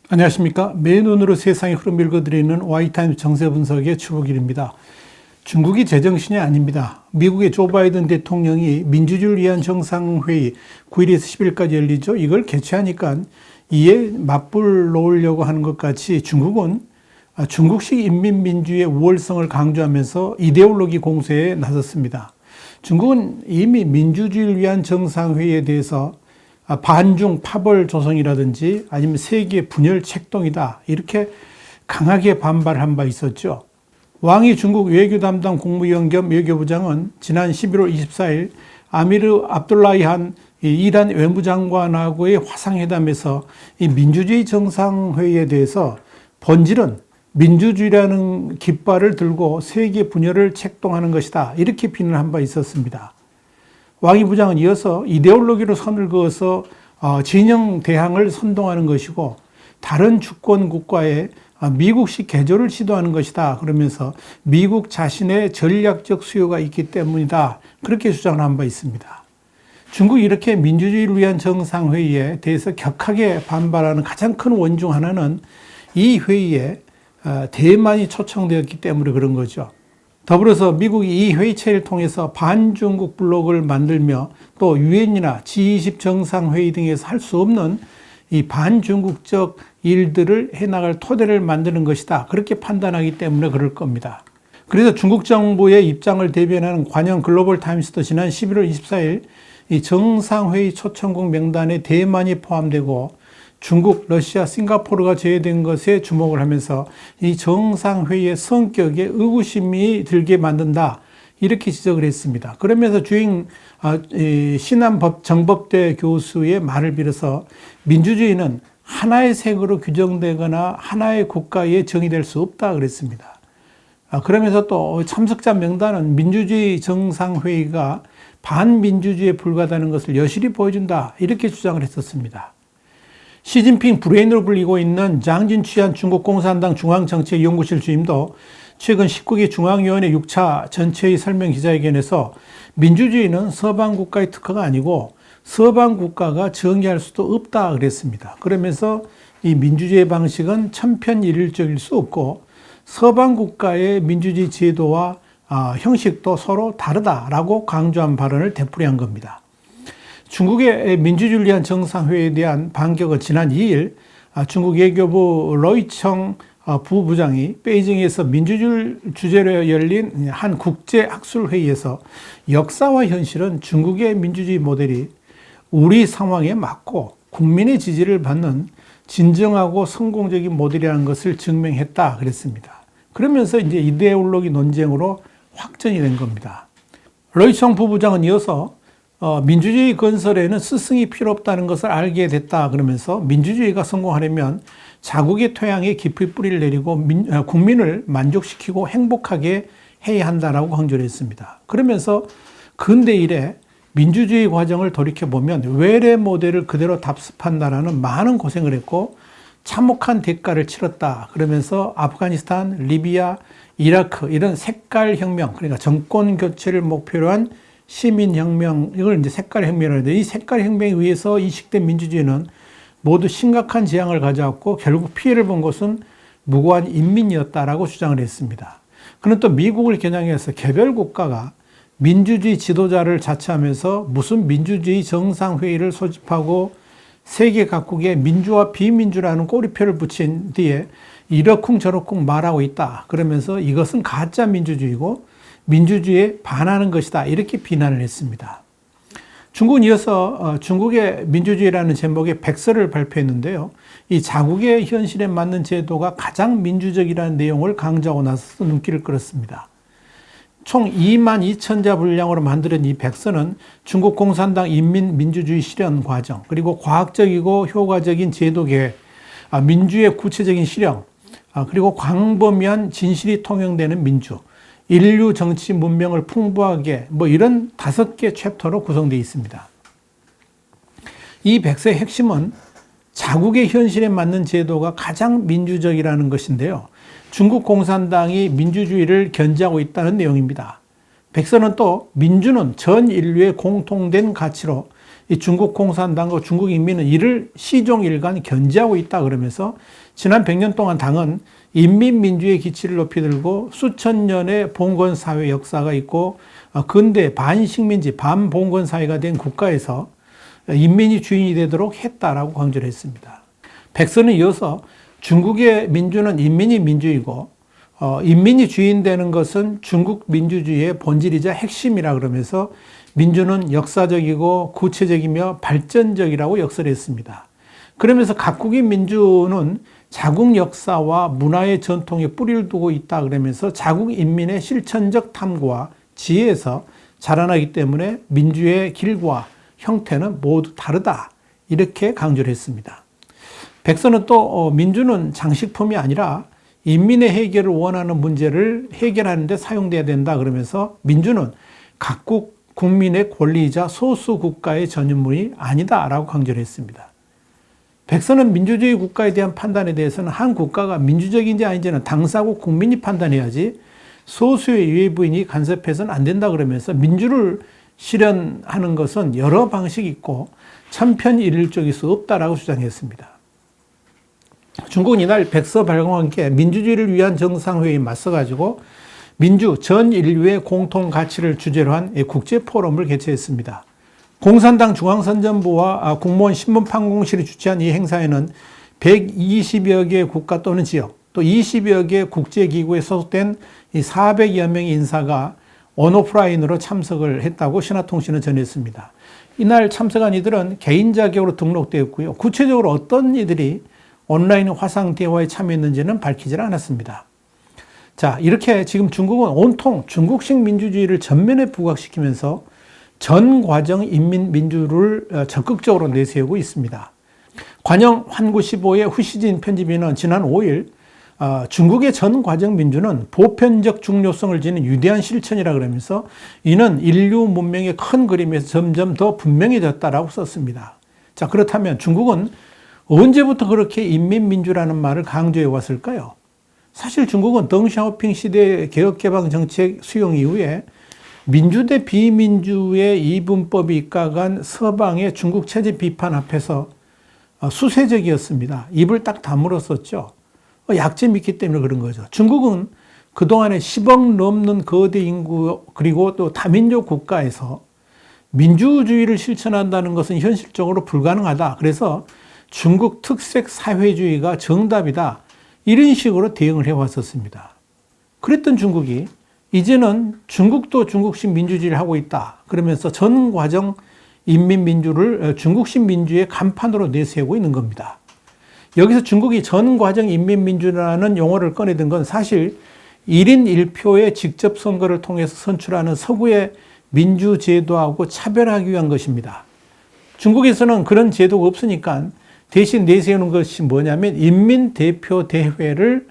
안녕하십니까. 맨눈으로 세상의 흐름 읽어드리는 Y타임즈 정세 분석의 추복일입니다. 중국이 제정신이 아닙니다. 미국의 조 바이든 대통령이 민주주의를 위한 정상회의 9일에서 10일까지 열리죠. 이걸 개최하니까 이에 맞불 놓으려고 하는 것 같이 중국은 중국식 인민민주의 우월성을 강조하면서 이데올로기 공세에 나섰습니다. 중국은 이미 민주주의를 위한 정상회의에 대해서 반중 파벌 조성이라든지 아니면 세계 분열 책동이다 이렇게 강하게 반발한 바 있었죠. 왕이 중국 외교 담당 국무위원 겸 외교부장은 지난 11월 24일 아미르 압둘라히한 이란 외무장관하고의 화상회담에서 이 민주주의 정상회의에 대해서 본질은 민주주의라는 깃발을 들고 세계 분열을 책동하는 것이다 이렇게 비난한 바 있었습니다. 왕이 부장은 이어서 이데올로기로 선을 그어서 진영 대항을 선동하는 것이고 다른 주권 국가에 미국식 개조를 시도하는 것이다 그러면서 미국 자신의 전략적 수요가 있기 때문이다 그렇게 주장을 한 바 있습니다. 중국이 이렇게 민주주의를 위한 정상회의에 대해서 격하게 반발하는 가장 큰 원 중 하나는 이 회의에 대만이 초청되었기 때문에 그런 거죠. 더불어서 미국이 이 회의체를 통해서 반중국 블록을 만들며 또 유엔이나 G20 정상회의 등에서 할 수 없는 이 반중국적 일들을 해나갈 토대를 만드는 것이다. 그렇게 판단하기 때문에 그럴 겁니다. 그래서 중국 정부의 입장을 대변하는 관영 글로벌 타임스도 지난 11월 24일 이 정상회의 초청국 명단에 대만이 포함되고 중국, 러시아, 싱가포르가 제외된 것에 주목을 하면서 이 정상회의의 성격에 의구심이 들게 만든다. 이렇게 지적을 했습니다. 그러면서 주임 신한 정법대 교수의 말을 빌어서 민주주의는 하나의 색으로 규정되거나 하나의 국가에 정의될 수 없다 그랬습니다. 그러면서 또 참석자 명단은 민주주의 정상회의가 반민주주의에 불과하다는 것을 여실히 보여준다. 이렇게 주장을 했었습니다. 시진핑 브레인으로 불리고 있는 장진취한 중국 공산당 중앙정책연구실 주임도 최근 19기 중앙위원회 6차 전체의 설명 기자회견에서 민주주의는 서방 국가의 특허가 아니고 서방 국가가 정의할 수도 없다 그랬습니다. 그러면서 이 민주주의 방식은 천편일률적일 수 없고 서방 국가의 민주주의 제도와 형식도 서로 다르다라고 강조한 발언을 되풀이한 겁니다. 중국의 민주주의를 위한 정상회의에 대한 반격은 지난 2일 중국 외교부 로이청 부부장이 베이징에서 민주주의를 주제로 열린 한 국제학술회의에서 역사와 현실은 중국의 민주주의 모델이 우리 상황에 맞고 국민의 지지를 받는 진정하고 성공적인 모델이라는 것을 증명했다 그랬습니다. 그러면서 이제 이데올로기 논쟁으로 확전이 된 겁니다. 로이청 부부장은 이어서 민주주의 건설에는 스승이 필요 없다는 것을 알게 됐다 그러면서 민주주의가 성공하려면 자국의 토양에 깊이 뿌리를 내리고 국민을 만족시키고 행복하게 해야 한다라고 강조를 했습니다. 그러면서 근대 이래 민주주의 과정을 돌이켜보면 외래 모델을 그대로 답습한다라는 많은 고생을 했고 참혹한 대가를 치렀다 그러면서 아프가니스탄, 리비아, 이라크 이런 색깔혁명 그러니까 정권 교체를 목표로 한 시민혁명, 이걸 이제 색깔혁명이라고 하는데 이 색깔혁명에 의해서 이식된 민주주의는 모두 심각한 재앙을 가져왔고 결국 피해를 본 것은 무고한 인민이었다라고 주장을 했습니다. 그는 또 미국을 겨냥해서 개별 국가가 민주주의 지도자를 자처하면서 무슨 민주주의 정상회의를 소집하고 세계 각국에 민주와 비민주라는 꼬리표를 붙인 뒤에 이러쿵저러쿵 말하고 있다. 그러면서 이것은 가짜 민주주의고 민주주의에 반하는 것이다. 이렇게 비난을 했습니다. 중국은 이어서 중국의 민주주의라는 제목의 백서를 발표했는데요. 이 자국의 현실에 맞는 제도가 가장 민주적이라는 내용을 강조하고 나서서 눈길을 끌었습니다. 총 22,000자 분량으로 만드는 이 백서는 중국 공산당 인민민주주의 실현 과정, 그리고 과학적이고 효과적인 제도 계획, 민주의 구체적인 실현, 그리고 광범위한 진실이 통용되는 민주, 인류 정치 문명을 풍부하게 이런 5개 챕터로 구성되어 있습니다. 이 백서의 핵심은 자국의 현실에 맞는 제도가 가장 민주적이라는 것인데요. 중국 공산당이 민주주의를 견지하고 있다는 내용입니다. 백서는 또 민주는 전 인류의 공통된 가치로 이 중국 공산당과 중국 인민은 이를 시종일관 견지하고 있다 그러면서 지난 100년 동안 당은 인민민주의 기치를 높이 들고 수천 년의 봉건사회 역사가 있고 근대 반식민지 반봉건사회가 된 국가에서 인민이 주인이 되도록 했다라고 강조를 했습니다. 백서는 이어서 중국의 민주는 인민이 민주이고 인민이 주인 되는 것은 중국 민주주의의 본질이자 핵심이라 그러면서 민주는 역사적이고 구체적이며 발전적이라고 역설을 했습니다. 그러면서 각국의 민주는 자국 역사와 문화의 전통에 뿌리를 두고 있다 그러면서 자국 인민의 실천적 탐구와 지혜에서 자라나기 때문에 민주의 길과 형태는 모두 다르다. 이렇게 강조를 했습니다. 백서는 또 민주는 장식품이 아니라 인민의 해결을 원하는 문제를 해결하는 데 사용돼야 된다 그러면서 민주는 각국 국민의 권리이자 소수 국가의 전유물이 아니다라고 강조를 했습니다. 백서는 민주주의 국가에 대한 판단에 대해서는 한 국가가 민주적인지 아닌지는 당사국 국민이 판단해야지 소수의 외부인이 간섭해서는 안 된다 그러면서 민주를 실현하는 것은 여러 방식이 있고 천편일률적일 수 없다라고 주장했습니다. 중국은 이날 백서 발간과 함께 민주주의를 위한 정상회의에 맞서가지고 민주 전 인류의 공통 가치를 주제로 한 국제 포럼을 개최했습니다. 공산당 중앙선전부와 국무원 신문판공실이 주최한 이 행사에는 120여 개 국가 또는 지역, 또 20여 개 국제기구에 소속된 400여 명의 인사가 온오프라인으로 참석을 했다고 신화통신은 전했습니다. 이날 참석한 이들은 개인 자격으로 등록되었고요. 구체적으로 어떤 이들이 온라인 화상 대화에 참여했는지는 밝히질 않았습니다. 자, 이렇게 지금 중국은 온통 중국식 민주주의를 전면에 부각시키면서 전 과정 인민민주를 적극적으로 내세우고 있습니다. 관영 환구15의 후시진 편집인은 지난 5일 중국의 전 과정 민주는 보편적 중요성을 지닌 위대한 실천이라 그러면서 이는 인류 문명의 큰 그림에서 점점 더 분명해졌다라고 썼습니다. 자, 그렇다면 중국은 언제부터 그렇게 인민민주라는 말을 강조해 왔을까요? 사실 중국은 덩샤오핑 시대의 개혁개방 정책 수용 이후에 민주 대 비민주의 이분법이 입각한 서방의 중국 체제 비판 앞에서 수세적이었습니다. 입을 딱 다물었었죠. 약점이 있기 때문에 그런 거죠. 중국은 그동안에 10억 넘는 거대 인구 그리고 또 다민족 국가에서 민주주의를 실천한다는 것은 현실적으로 불가능하다. 그래서 중국 특색 사회주의가 정답이다. 이런 식으로 대응을 해왔었습니다. 그랬던 중국이 이제는 중국도 중국식 민주주의를 하고 있다. 그러면서 전 과정 인민민주를 중국식 민주의 간판으로 내세우고 있는 겁니다. 여기서 중국이 전 과정 인민민주라는 용어를 꺼내든 건 사실 1인 1표의 직접 선거를 통해서 선출하는 서구의 민주제도하고 차별하기 위한 것입니다. 중국에서는 그런 제도가 없으니까 대신 내세우는 것이 뭐냐면 인민대표대회를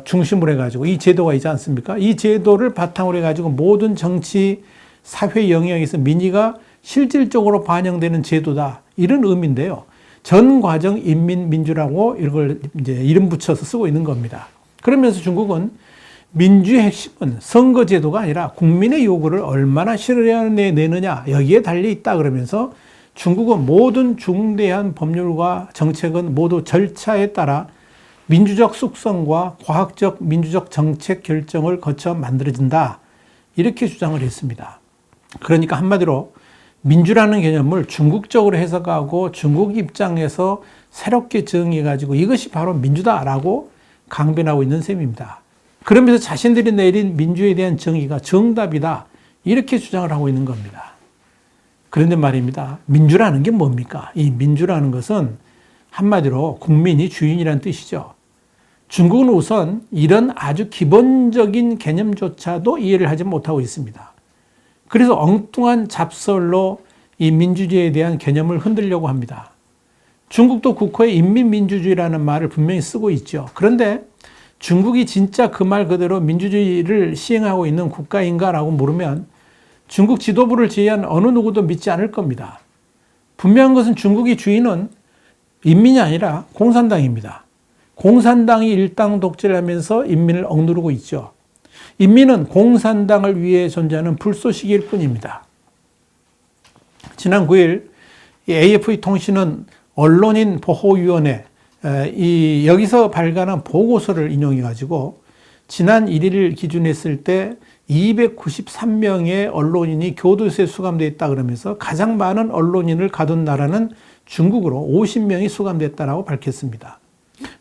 중심으로 해가지고 이 제도가 있지 않습니까? 이 제도를 바탕으로 해가지고 모든 정치, 사회 영역에서 민의가 실질적으로 반영되는 제도다. 이런 의미인데요. 전 과정 인민민주라고 이걸 이제 이름 붙여서 쓰고 있는 겁니다. 그러면서 중국은 민주의 핵심은 선거제도가 아니라 국민의 요구를 얼마나 실현해내느냐 여기에 달려 있다 그러면서 중국은 모든 중대한 법률과 정책은 모두 절차에 따라 민주적 숙성과 과학적 민주적 정책 결정을 거쳐 만들어진다. 이렇게 주장을 했습니다. 그러니까 한마디로 민주라는 개념을 중국적으로 해석하고 중국 입장에서 새롭게 정의해가지고 이것이 바로 민주다라고 강변하고 있는 셈입니다. 그러면서 자신들이 내린 민주에 대한 정의가 정답이다. 이렇게 주장을 하고 있는 겁니다. 그런데 말입니다. 민주라는 게 뭡니까? 이 민주라는 것은 한마디로 국민이 주인이라는 뜻이죠. 중국은 우선 이런 아주 기본적인 개념조차도 이해를 하지 못하고 있습니다. 그래서 엉뚱한 잡설로 이 민주주의에 대한 개념을 흔들려고 합니다. 중국도 국호에 인민민주주의라는 말을 분명히 쓰고 있죠. 그런데 중국이 진짜 그 말 그대로 민주주의를 시행하고 있는 국가인가라고 물으면 중국 지도부를 제외한 어느 누구도 믿지 않을 겁니다. 분명한 것은 중국의 주인은 인민이 아니라 공산당입니다. 공산당이 일당 독재를 하면서 인민을 억누르고 있죠. 인민은 공산당을 위해 존재하는 불쏘시개일 뿐입니다. 지난 9일 AFP 통신은 언론인 보호위원회 여기서 발간한 보고서를 인용해 가지고 지난 1일 기준했을 때 293명의 언론인이 교도소에 수감되어 있다 그러면서 가장 많은 언론인을 가둔 나라는 중국으로 50명이 수감됐다고 밝혔습니다.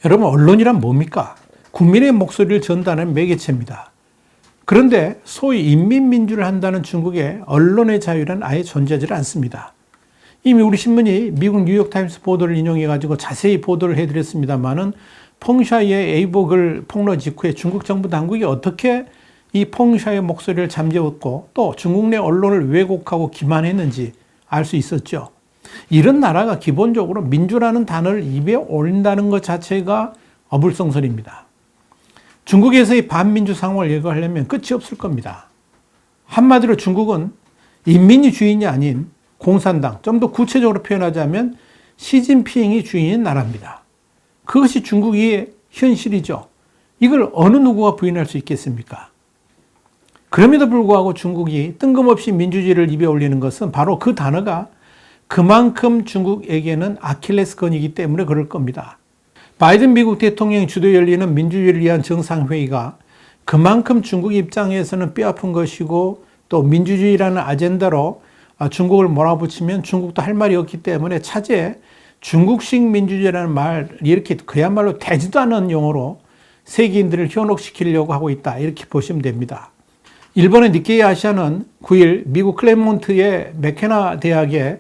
여러분, 언론이란 뭡니까? 국민의 목소리를 전달하는 매개체입니다. 그런데 소위 인민민주를 한다는 중국에 언론의 자유란 아예 존재하지 않습니다. 이미 우리 신문이 미국 뉴욕타임스 보도를 인용해 가지고 자세히 보도를 해드렸습니다만은 펑샤이의 에이복을 폭로 직후에 중국 정부 당국이 어떻게 이 펑샤이의 목소리를 잠재웠고 또 중국 내 언론을 왜곡하고 기만했는지 알 수 있었죠. 이런 나라가 기본적으로 민주라는 단어를 입에 올린다는 것 자체가 어불성설입니다. 중국에서의 반민주 상황을 예고하려면 끝이 없을 겁니다. 한마디로 중국은 인민이 주인이 아닌 공산당, 좀 더 구체적으로 표현하자면 시진핑이 주인인 나라입니다. 그것이 중국의 현실이죠. 이걸 어느 누구가 부인할 수 있겠습니까? 그럼에도 불구하고 중국이 뜬금없이 민주주의를 입에 올리는 것은 바로 그 단어가 그만큼 중국에게는 아킬레스건이기 때문에 그럴 겁니다. 바이든 미국 대통령이 주도에 열리는 민주주의를 위한 정상회의가 그만큼 중국 입장에서는 뼈아픈 것이고 또 민주주의라는 아젠다로 중국을 몰아붙이면 중국도 할 말이 없기 때문에 차제에 중국식 민주주의라는 말, 이렇게 그야말로 되지도 않은 용어로 세계인들을 현혹시키려고 하고 있다, 이렇게 보시면 됩니다. 일본의 니케이 아시아는 9일 미국 클레몬트의 맥케나 대학의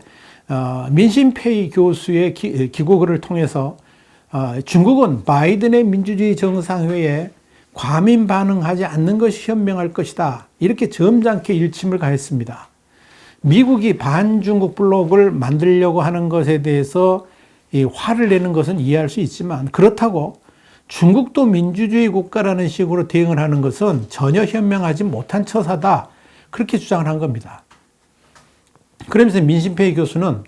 민신페이 교수의 기고글을 통해서 중국은 바이든의 민주주의 정상회의에 과민 반응하지 않는 것이 현명할 것이다, 이렇게 점잖게 일침을 가했습니다. 미국이 반중국 블록을 만들려고 하는 것에 대해서 이 화를 내는 것은 이해할 수 있지만 그렇다고 중국도 민주주의 국가라는 식으로 대응을 하는 것은 전혀 현명하지 못한 처사다, 그렇게 주장을 한 겁니다. 그러면서 민신페이 교수는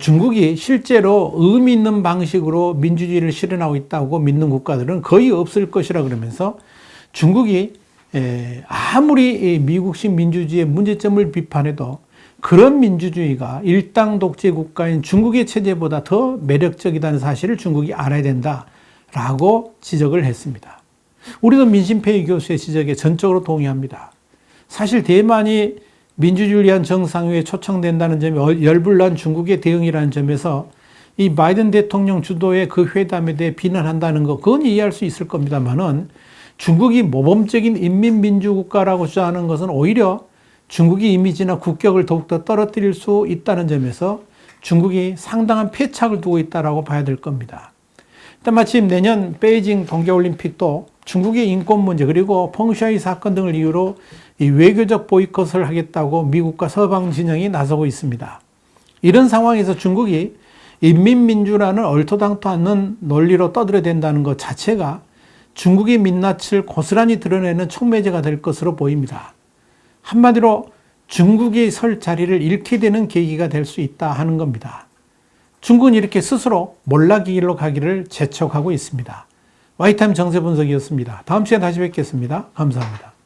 중국이 실제로 의미 있는 방식으로 민주주의를 실현하고 있다고 믿는 국가들은 거의 없을 것이라 그러면서 중국이 아무리 미국식 민주주의의 문제점을 비판해도 그런 민주주의가 일당 독재 국가인 중국의 체제보다 더 매력적이라는 사실을 중국이 알아야 된다라고 지적을 했습니다. 우리도 민신페이 교수의 지적에 전적으로 동의합니다. 사실 대만이 민주주의를 위한 정상회의에 초청된다는 점이 열불난 중국의 대응이라는 점에서 이 바이든 대통령 주도의 그 회담에 대해 비난한다는 것, 그건 이해할 수 있을 겁니다만은 중국이 모범적인 인민민주국가라고 주장하는 것은 오히려 중국의 이미지나 국격을 더욱더 떨어뜨릴 수 있다는 점에서 중국이 상당한 패착을 두고 있다고 봐야 될 겁니다. 일단 마침 내년 베이징 동계올림픽도 중국의 인권 문제 그리고 펑샤이 사건 등을 이유로 이 외교적 보이콧을 하겠다고 미국과 서방 진영이 나서고 있습니다. 이런 상황에서 중국이 인민민주라는 얼토당토 않는 논리로 떠들어댄다는 것 자체가 중국의 민낯을 고스란히 드러내는 촉매제가 될 것으로 보입니다. 한마디로 중국이 설 자리를 잃게 되는 계기가 될 수 있다 하는 겁니다. 중국은 이렇게 스스로 몰락의 길로 가기를 재촉하고 있습니다. 와이타임 정세 분석이었습니다. 다음 시간에 다시 뵙겠습니다. 감사합니다.